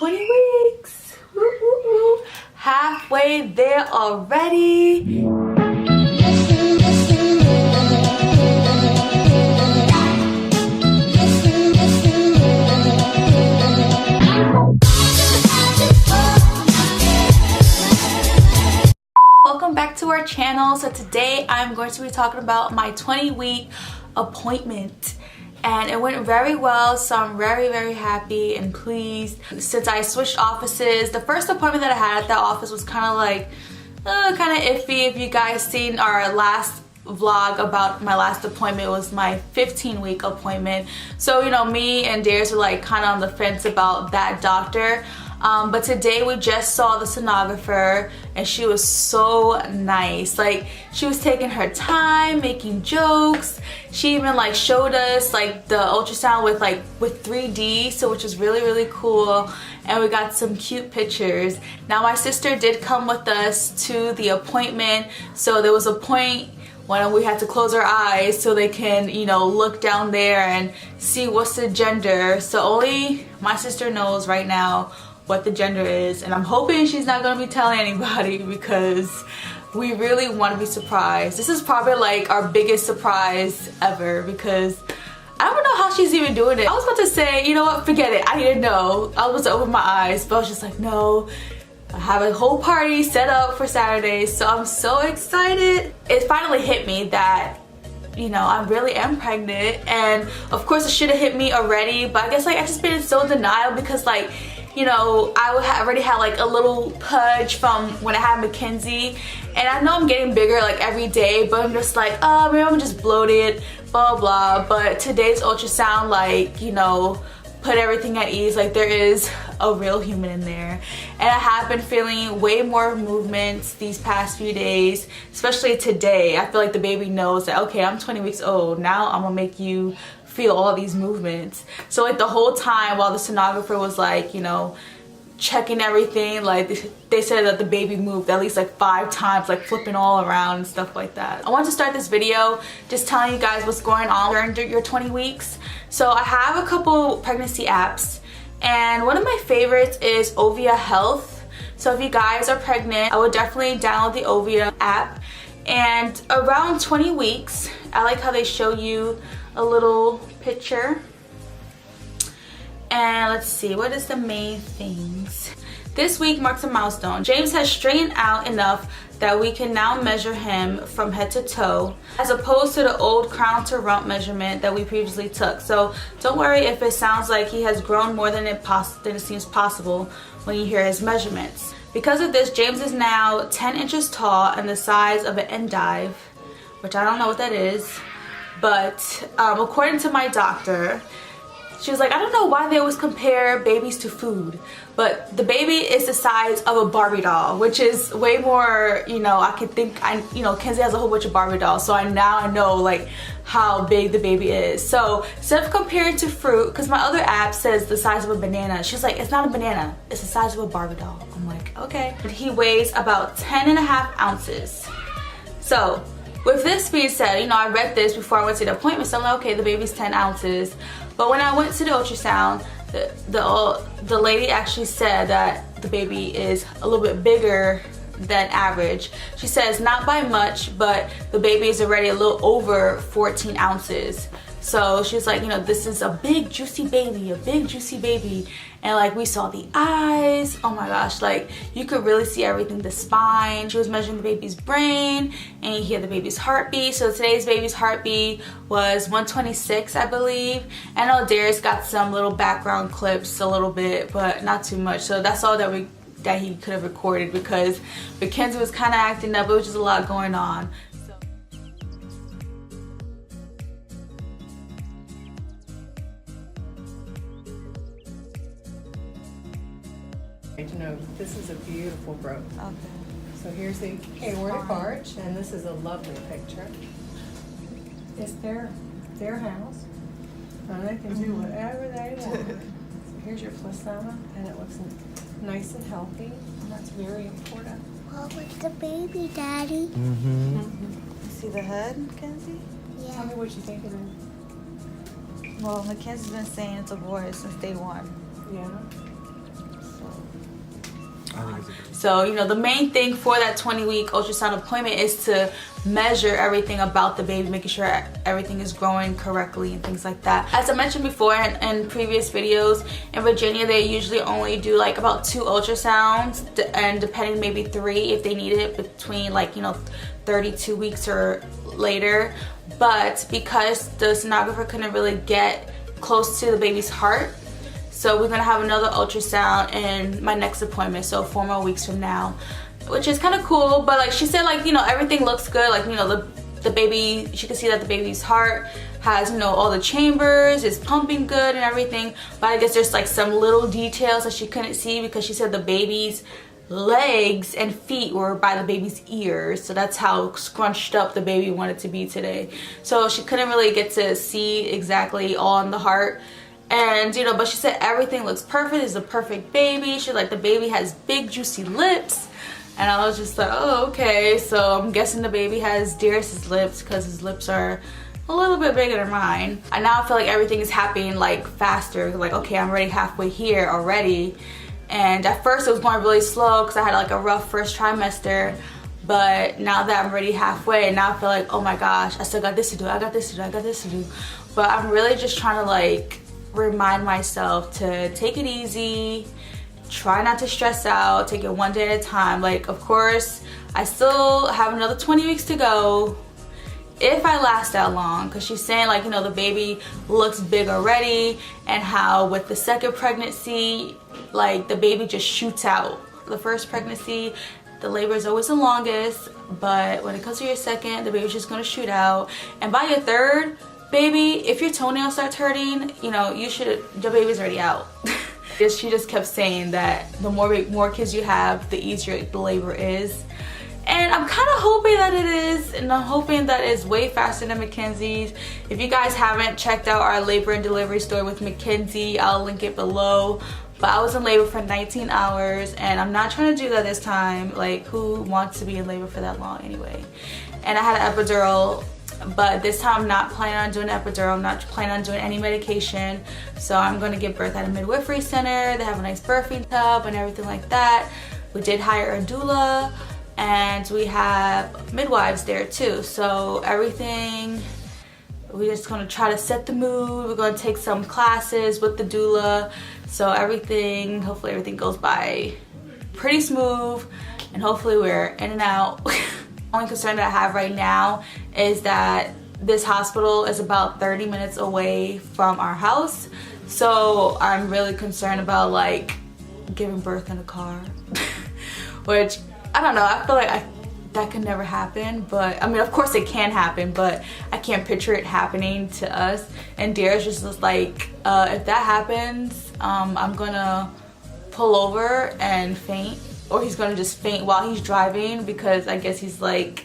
20 weeks. Woo, woo, woo. Halfway there already. Welcome back to our channel. So today I'm going to be talking about my 20-week appointment. And it went very well, so I'm very happy and pleased. Since I switched offices, the first appointment that I had at that office was kind of like, kind of iffy. If you guys seen our last vlog about my last appointment, it was my 15-week appointment. So, you know, me and Darius were like kind of on the fence about that doctor. But today we just saw the sonographer and she was so nice. Like, she was taking her time, making jokes. She even like showed us like the ultrasound with 3D, so which is really cool. And we got some cute pictures. Now my sister did come with us to the appointment, so there was a point when we had to close our eyes so they can, you know, look down there and see what's the gender. So only my sister knows right now what the gender is, and I'm hoping she's not gonna be telling anybody because we really want to be surprised. This is probably like our biggest surprise ever because I don't know how she's even doing it. I was about to say, you know what, forget it, I didn't know. I was about to open my eyes, but I was just like, no. I have a whole party set up for Saturday, so I'm so excited. It finally hit me that, you know, I really am pregnant, and of course it should have hit me already, but I guess like I just been so in denial because like, you know, I already had like a little pudge from when I had Makenzie, and I know I'm getting bigger like every day, but I'm just like, oh, maybe I'm just bloated, blah blah. But today's ultrasound, like, you know, put everything at ease. Like, there is a real human in there, and I have been feeling way more movements these past few days, especially today. I feel like the baby knows that, okay, I'm 20 weeks old now, I'm gonna make you feel all these movements. So like the whole time while the sonographer was like, you know, checking everything, like they said that the baby moved at least like 5 times, like flipping all around and stuff like that. I want to start this video just telling you guys what's going on during your 20 weeks. So I have a couple pregnancy apps, and one of my favorites is Ovia Health. So if you guys are pregnant, I would definitely download the Ovia app. And around 20 weeks, I like how they show you a little picture. And let's see, what is the main things? This week marks a milestone. James has straightened out enough that we can now measure him from head to toe, as opposed to the old crown to rump measurement that we previously took. So don't worry if it sounds like he has grown more than it seems possible when you hear his measurements. Because of this, James is now 10 inches tall and the size of an endive, which I don't know what that is. But according to my doctor, she was like, I don't know why they always compare babies to food, but the baby is the size of a Barbie doll, which is way more, you know, I could think, you know, Kenzie has a whole bunch of Barbie dolls, so now I know like how big the baby is. So instead of comparing to fruit, because my other app says the size of a banana, she's like, it's not a banana, it's the size of a Barbie doll. I'm like, okay. He weighs about 10.5 ounces. So with this being said, you know, I read this before I went to the appointment, so I'm like, okay, the baby's 10 ounces. But when I went to the ultrasound, the lady actually said that the baby is a little bit bigger than average. She says not by much, but the baby is already a little over 14 ounces. So she's like, you know, this is a big juicy baby, and like we saw the eyes, oh my gosh, like you could really see everything, the spine. She was measuring the baby's brain, and you hear the baby's heartbeat. So today's baby's heartbeat was 126, I believe. I know Darius got some little background clips a little bit, but not too much. So that's all that he could have recorded, because Makenzie was kind of acting up. It was just a lot going on. To know this is a beautiful growth. Okay. So here's the aortic arch, and this is a lovely picture. It's their house, and they can do whatever they want. So here's your placenta, and it looks nice and healthy, and that's very important. What was the baby, Daddy? See the head, Makenzie? Yeah. Tell me what you think it is. Well, Mackenzie's been saying it's a boy since day one. Yeah. So, you know, the main thing for that 20-week ultrasound appointment is to measure everything about the baby, making sure everything is growing correctly and things like that. As I mentioned before in previous videos, in Virginia they usually only do like about 2 ultrasounds, and depending maybe 3 if they need it between like, you know, 32 weeks or later. But because the sonographer couldn't really get close to the baby's heart, so we're gonna have another ultrasound in my next appointment, so 4 more weeks from now, which is kind of cool. But like she said, like, you know, everything looks good. Like, you know, the baby, she can see that the baby's heart has, you know, all the chambers, is pumping good and everything. But I guess there's like some little details that she couldn't see, because she said the baby's legs and feet were by the baby's ears, so that's how scrunched up the baby wanted to be today. So she couldn't really get to see exactly on the heart. And, you know, but she said everything looks perfect. It's a perfect baby. She like the baby has big juicy lips. And I was just like, oh, okay. So I'm guessing the baby has Darius's lips, because his lips are a little bit bigger than mine. And now I feel like everything is happening like faster. Like, okay, I'm already halfway here already. And at first it was going really slow because I had like a rough first trimester. But now that I'm already halfway, now I feel like, oh my gosh, I still got this to do. I got this to do. I got this to do. But I'm really just trying to like remind myself to take it easy, try not to stress out, take it one day at a time. Like, of course, I still have another 20 weeks to go if I last that long, because she's saying like, you know, the baby looks big already, and how with the second pregnancy, like the baby just shoots out. The first pregnancy, the labor is always the longest, but when it comes to your second, the baby's just gonna shoot out. And by your third baby, if your toenails start hurting, you know, your baby's already out. She just kept saying that the more kids you have, the easier the labor is. And I'm kind of hoping that it is, and I'm hoping that it's way faster than Makenzie's. If you guys haven't checked out our labor and delivery story with Makenzie, I'll link it below. But I was in labor for 19 hours, and I'm not trying to do that this time. Like, who wants to be in labor for that long anyway? And I had an epidural, but this time I'm not planning on doing an epidural. I'm not planning on doing any medication. So I'm going to give birth at a midwifery center. They have a nice birthing tub and everything like that. We did hire a doula, and we have midwives there too. So everything, we're just going to try to set the mood. We're going to take some classes with the doula. So everything, hopefully everything goes by pretty smooth, and hopefully we're in and out. The only concern that I have right now is that this hospital is about 30 minutes away from our house. So I'm really concerned about like giving birth in a car, which I don't know, I feel like that could never happen. But I mean, of course it can happen, but I can't picture it happening to us. And Darius just was like, if that happens, I'm gonna pull over and faint, or he's gonna just faint while he's driving, because I guess he's like,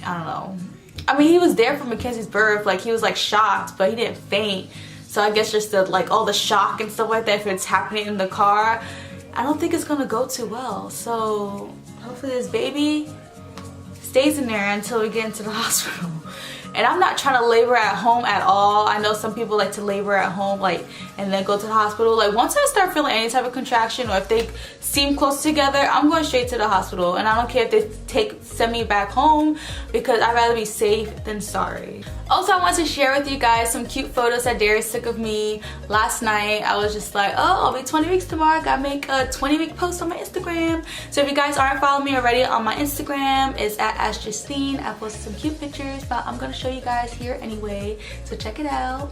I don't know. I mean, he was there for Mackenzie's birth, like he was like shocked, but he didn't faint. So I guess just the like all the shock and stuff like that, if it's happening in the car, I don't think it's gonna go too well. So hopefully this baby stays in there until we get into the hospital. And I'm not trying to labor at home at all. I know some people like to labor at home, like, and then go to the hospital. Like, once I start feeling any type of contraction, or if they seem close together, I'm going straight to the hospital. And I don't care if they send me back home, because I'd rather be safe than sorry. Also, I want to share with you guys some cute photos that Darius took of me last night. I was just like, oh, I'll be 20 weeks tomorrow. I gotta make a 20-week post on my Instagram. So if you guys aren't following me already on my Instagram, it's at @AskJustine. I posted some cute pictures, but I'm gonna show you guys here anyway, so check it out.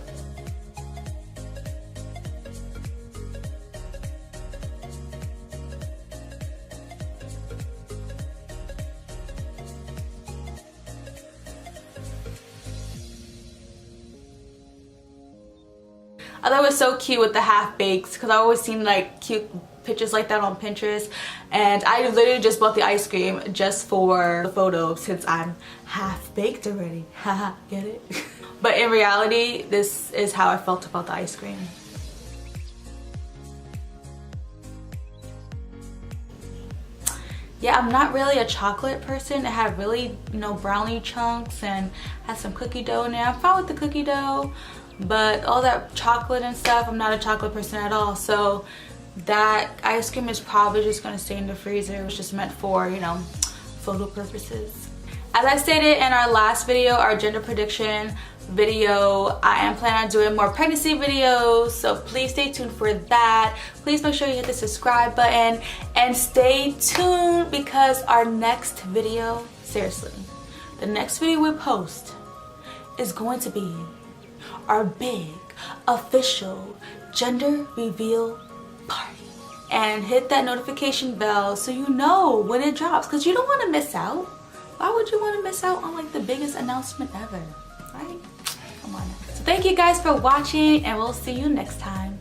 I thought it was so cute with the half bakes, because I always seen like cute pictures like that on Pinterest, and I literally just bought the ice cream just for the photo, since I'm half baked already. Haha, get it? But in reality, this is how I felt about the ice cream. Yeah, I'm not really a chocolate person. It had really, you know, brownie chunks and had some cookie dough in there. I'm fine with the cookie dough, but all that chocolate and stuff, I'm not a chocolate person at all. So that ice cream is probably just gonna stay in the freezer. It was just meant for, you know, photo purposes. As I stated in our last video, our gender prediction video, I am planning on doing more pregnancy videos, so please stay tuned for that. Please make sure you hit the subscribe button and stay tuned, because our next video, seriously, the next video we post is going to be our big official gender reveal party. And hit that notification bell so you know when it drops, because you don't want to miss out. Why would you want to miss out on like the biggest announcement ever, right? Come on. So thank you guys for watching, and we'll see you next time.